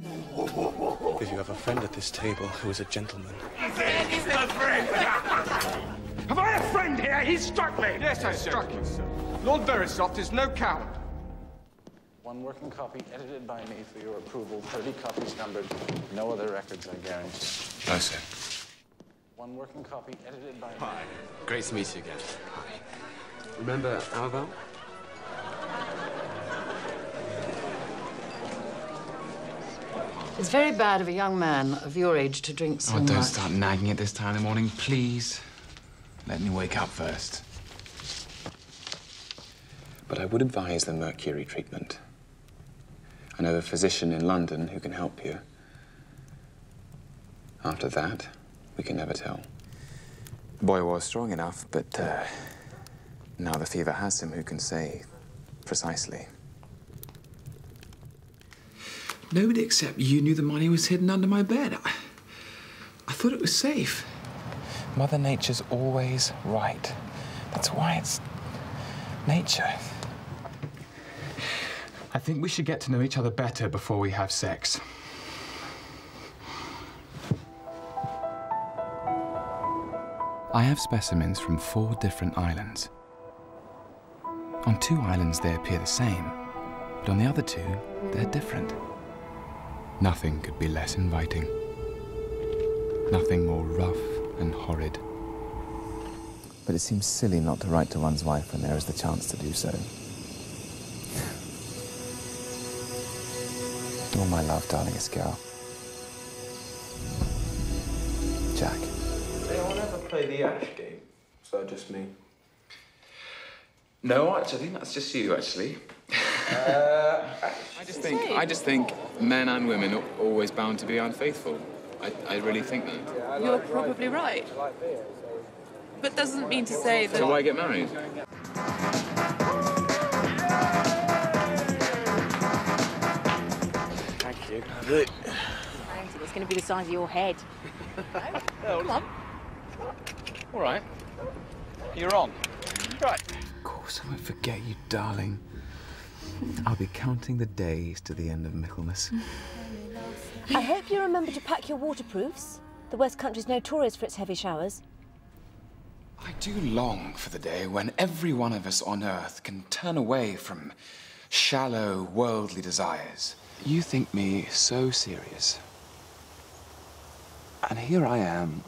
If you have a friend at this table who is a gentleman. He's a friend! Have I a friend here? He struck me! Yes, I struck you, sir. Lord Verisopht is no coward. One working copy edited by me for your approval. 30 copies numbered. No other records, I guarantee. No, sir. One working copy edited by me. Hi. Great to meet you again. Hi. Remember Alval? It's very bad of a young man of your age to drink so much. Oh, don't start nagging at this time in the morning, please. Let me wake up first. But I would advise the mercury treatment. I know a physician in London who can help you. After that, we can never tell. The boy was strong enough, but now the fever has him, who can say precisely? Nobody except you knew the money was hidden under my bed. I thought it was safe. Mother Nature's always right. That's why it's nature. I think we should get to know each other better before we have sex. I have specimens from 4 different islands. On 2 islands they appear the same, but on the other 2 they're different. Nothing could be less inviting. Nothing more rough and horrid. But it seems silly not to write to one's wife when there is the chance to do so. All my love, darlingest girl. Jack. Did anyone ever play the Ash game? So just me? No, actually, I think that's just you, actually. I just think men and women are always bound to be unfaithful. I really think that. You're probably right. But doesn't mean to say that... So why get married? Thank you. It's going to be the size of your head. Come on. All right. You're on. Right. Of course I won't forget you, darling. I'll be counting the days to the end of Michaelmas. I hope you remember to pack your waterproofs. The West Country's notorious for its heavy showers. I do long for the day when every one of us on Earth can turn away from shallow, worldly desires. You think me so serious. And here I am,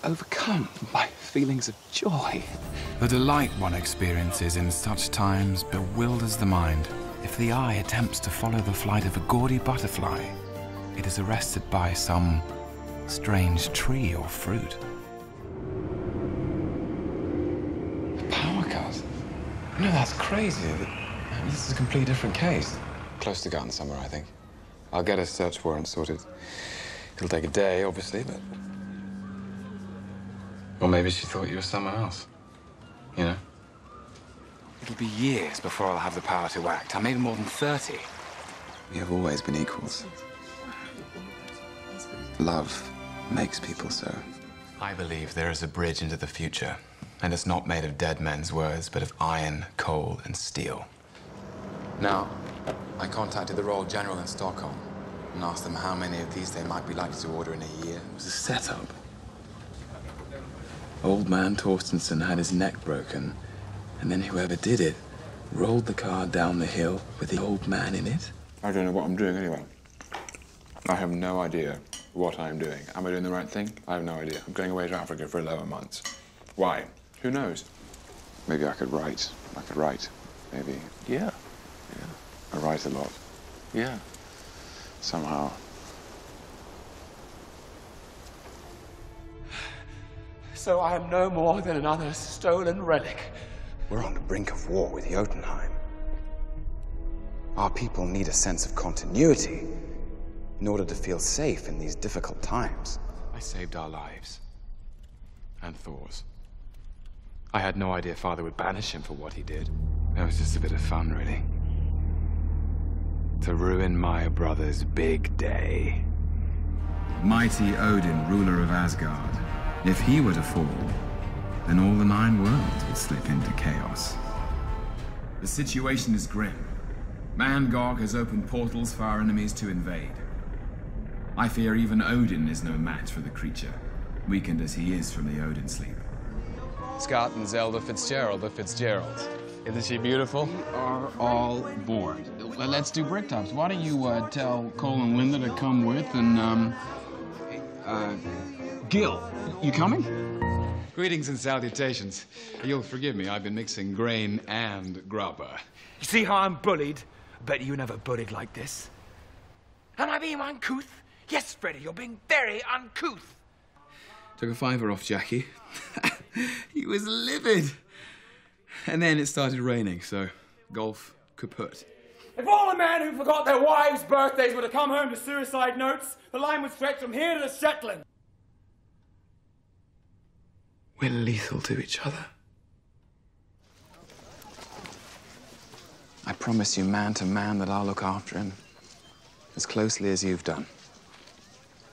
overcome by feelings of joy. The delight one experiences in such times bewilders the mind. If the eye attempts to follow the flight of a gaudy butterfly, it is arrested by some strange tree or fruit. Power cut? No, that's crazy. This is a completely different case. Close to Gun somewhere, I think. I'll get a search warrant sorted. It'll take a day, obviously, but... Or maybe she thought you were someone else. You know? It'll be years before I'll have the power to act. I maybe more than 30. We have always been equals. Love makes people so. I believe there is a bridge into the future, and it's not made of dead men's words, but of iron, coal, and steel. Now, I contacted the Royal General in Stockholm and asked them how many of these they might be likely to order in a year. It was a setup. Old man Torstenson had his neck broken, and then whoever did it rolled the car down the hill with the old man in it. I don't know what I'm doing anyway. I have no idea what I'm doing. Am I doing the right thing? I have no idea. I'm going away to Africa for 11 months. Why? Who knows? Maybe I could write. Maybe. Yeah. I write a lot. Yeah. Somehow. So I am no more than another stolen relic. We're on the brink of war with Jotunheim. Our people need a sense of continuity in order to feel safe in these difficult times. I saved our lives. And Thor's. I had no idea Father would banish him for what he did. It was just a bit of fun, really. To ruin my brother's big day. Mighty Odin, ruler of Asgard. If he were to fall, then all the 9 worlds would slip into chaos. The situation is grim. Mangog has opened portals for our enemies to invade. I fear even Odin is no match for the creature, weakened as he is from the Odin sleep. Scott and Zelda Fitzgerald the Fitzgeralds. Isn't she beautiful? We are all bored. Let's do Bricktops. Why don't you tell Cole and Linda to come with, and, Gil, you coming? Greetings and salutations. You'll forgive me, I've been mixing grain and grubber. You see how I'm bullied? I bet you never bullied like this. Am I being uncouth? Yes, Freddy, you're being very uncouth. Took a fiver off Jackie. He was livid. And then it started raining, so golf kaput. If all the men who forgot their wives' birthdays were to come home to suicide notes, the line would stretch from here to the Shetland. We're lethal to each other. I promise you, man to man, that I'll look after him as closely as you've done.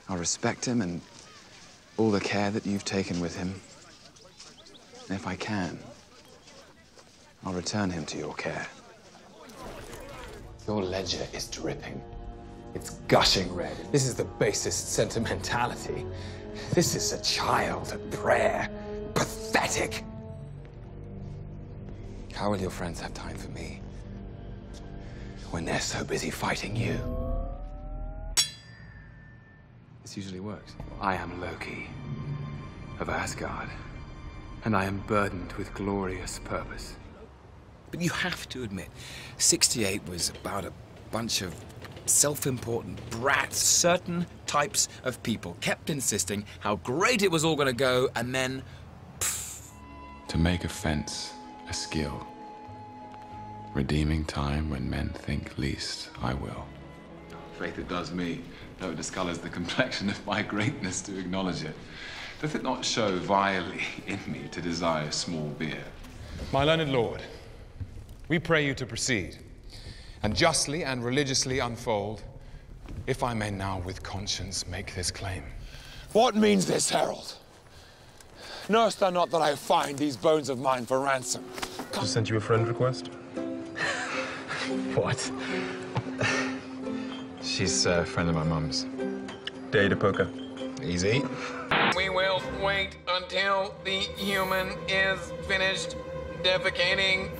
I'll respect him and all the care that you've taken with him. And if I can, I'll return him to your care. Your ledger is dripping. It's gushing red. This is the basest sentimentality. This is a child at prayer. Pathetic. How will your friends have time for me when they're so busy fighting you? This usually works. I am Loki of Asgard, and I am burdened with glorious purpose. But you have to admit, 68 was about a bunch of self-important brats. Certain types of people kept insisting how great it was all going to go, and then, pfft. To make a fence a skill, redeeming time when men think least, I will. Faith it does me, though it discolors the complexion of my greatness to acknowledge it. Doth it not show vilely in me to desire small beer? My learned lord, we pray you to proceed, and justly and religiously unfold, if I may now with conscience make this claim. What means this, Herald? Knowest thou not that I find these bones of mine for ransom? Just sent you a friend request. What? She's a friend of my mum's. Day to poker. Easy. We will wait until the human is finished defecating.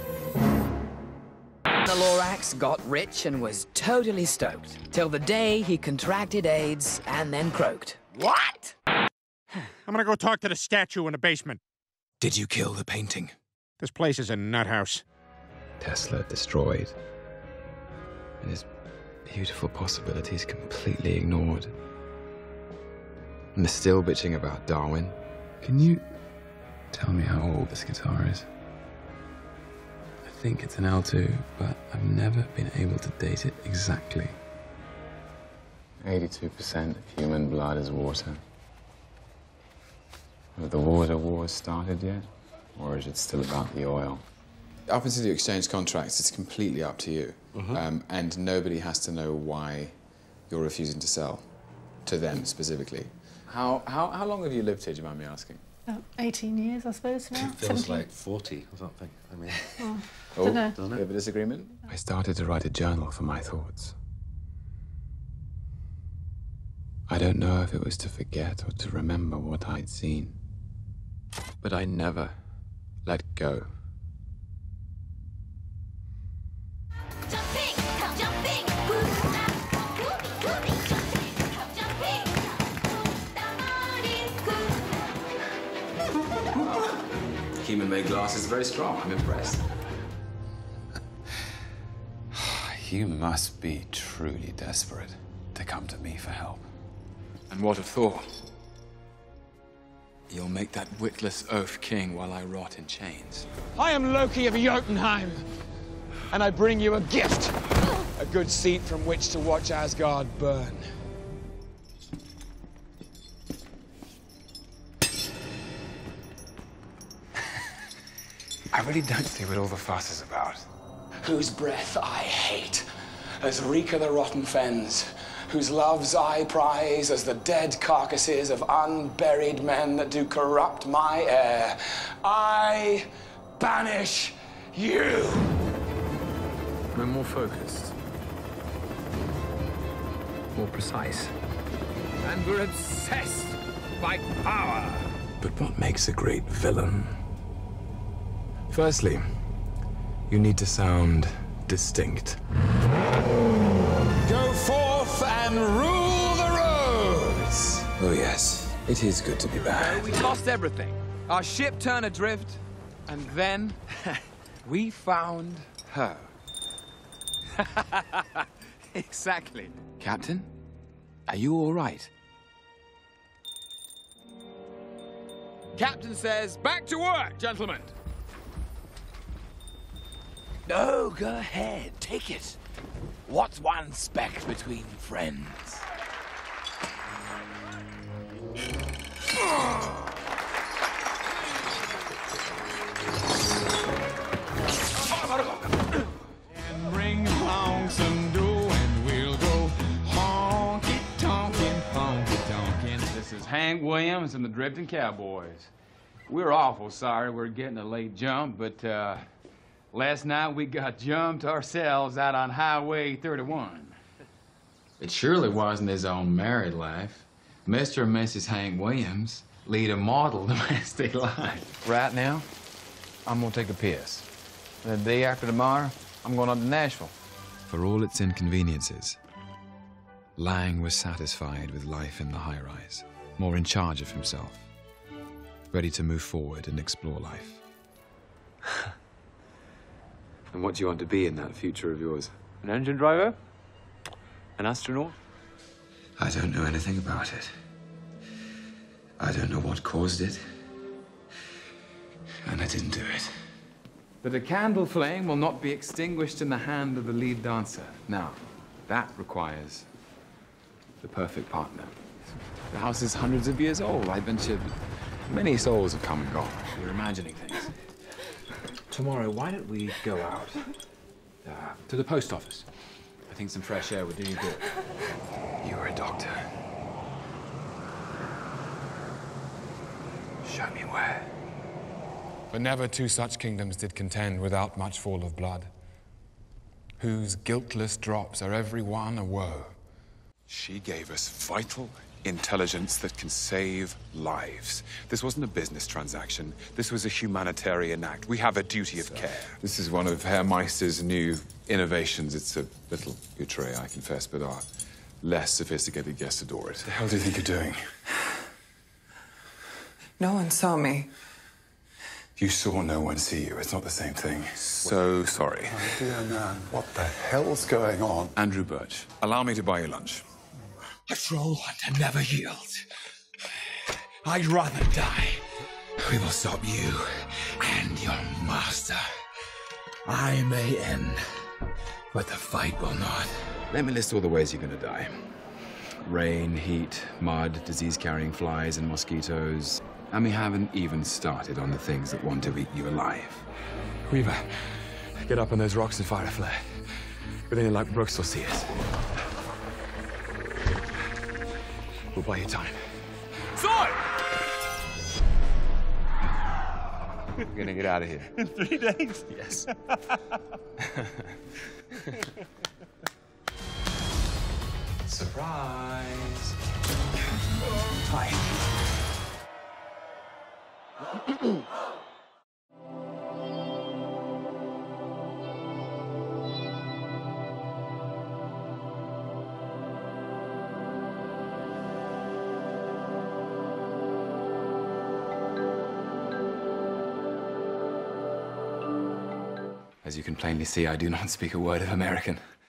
The Lorax got rich and was totally stoked, till the day he contracted AIDS and then croaked. What? I'm gonna go talk to the statue in the basement. Did you kill the painting? This place is a nut house. Tesla destroyed, and his beautiful possibilities completely ignored. And they're still bitching about Darwin. Can you tell me how old this guitar is? I think it's an L2, but I've never been able to date it exactly. 82% of human blood is water. Have the water wars started yet? Or is it still about the oil? Up until you exchange contracts, it's completely up to you. And nobody has to know why you're refusing to sell. To them, specifically. How long have you lived here, do you mind me asking? 18 years, I suppose, now. It feels like 40 or something. I mean... Don't know. Do you have a disagreement? I started to write a journal for my thoughts. I don't know if it was to forget or to remember what I'd seen. But I never let go. Human-made glass is very strong. I'm impressed. You must be truly desperate to come to me for help. And what of Thor? You'll make that witless oaf king while I rot in chains. I am Loki of Jotunheim, and I bring you a gift. A good seat from which to watch Asgard burn. I really don't see what all the fuss is about. Whose breath I hate, as reek of the rotten fens, whose loves I prize as the dead carcasses of unburied men that do corrupt my air. I banish you. I'm more focused. more precise. And we're obsessed by power. But what makes a great villain? Firstly, you need to sound distinct. Go forth and rule the roads! Oh yes, it is good to be back. We lost everything. Our ship turned adrift, and then we found her. Exactly. Captain, are you all right? Captain says, back to work, gentlemen. No, go ahead. Take it. What's one speck between friends? And bring along some dough and we'll go honky-tonkin', honky-tonkin'. This is Hank Williams and the Drifting Cowboys. We're awful sorry we're getting a late jump, but last night we got jumped ourselves out on Highway 31. It surely wasn't his own married life. Mr. and Mrs. Hank Williams lead a model domestic life. Right now, I'm gonna take a piss. The day after tomorrow, I'm going on to Nashville. For all its inconveniences, Lang was satisfied with life in the high-rise, more in charge of himself, ready to move forward and explore life. And what do you want to be in that future of yours? An engine driver? An astronaut? I don't know anything about it. I don't know what caused it. And I didn't do it. But the candle flame will not be extinguished in the hand of the lead dancer. Now, that requires the perfect partner. The house is hundreds of years old. I venture many souls have come and gone. You're imagining things. Tomorrow, why don't we go out to the post office? I think some fresh air would do you good. You were a doctor. Show me where. For never two such kingdoms did contend without much fall of blood, whose guiltless drops are every one a woe. She gave us vital intelligence that can save lives. This wasn't a business transaction. This was a humanitarian act. We have a duty of care. This is one of Herr Meister's new innovations. It's a little outre, I confess, but our less sophisticated guests adore it. What the hell do you think you're doing? No one saw me. You saw no one see you. It's not the same thing. So sorry. Oh, dear man, what the hell's going on? Andrew Birch, allow me to buy you lunch. A troll hunter never yields. I'd rather die. We will stop you and your master. I may end, but the fight will not. Let me list all the ways you're gonna die. Rain, heat, mud, disease-carrying flies and mosquitoes. And we haven't even started on the things that want to eat you alive. Weaver, get up on those rocks and fire a flare. But anyone like Brooks will see us. We'll buy you time. Sword! We're gonna get out of here. In 3 days? Yes. Surprise! Fine. As you can plainly see, I do not speak a word of American.